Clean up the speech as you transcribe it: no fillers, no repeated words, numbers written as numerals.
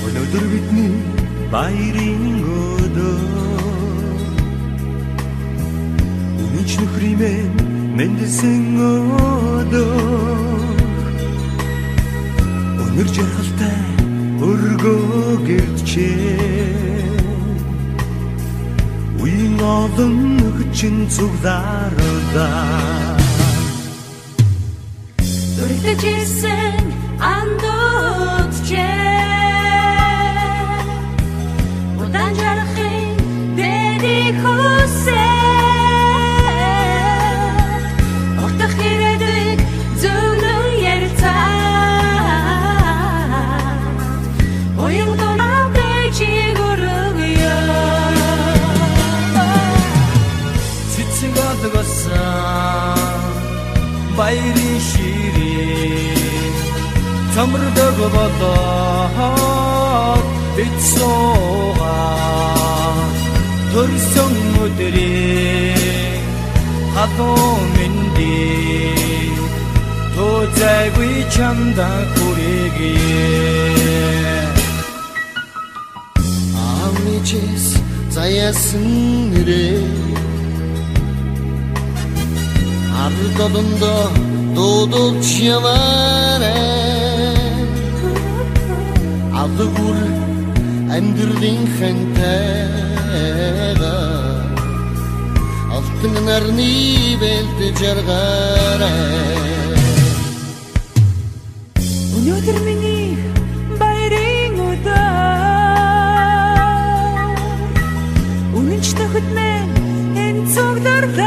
Өнөөдөр бидний баярын өдөр Үнэнч нөхриймээ мэндэлсэн өдөр Өнөр жаргалтай өргөө гэрчээ Үеийн олон хүчин цуглаардаа Дүрэгдэж исэн андуутчээ Удаан жарахын дэдийг хүсээ Ортох ирээдүйг зөвлөн ярилцаа Уян дунаатай чиг өргөё Цэцэг олгосон баярын ширээ Цамрдаг болоод бицсуугаа Төрсөн өдрийн хатуу мэндийг Тозайгүй чамда хүрээгээ Амичес заяасан нэрээ Ард олондоо дуудулж яваарэ Адгүр амьдралын хантайга Алтан нарны бэлдэж жаргаарэ Өнөөдөр миний баярын өдөр Үнэнч төхөд минь энэ цуглаарлаа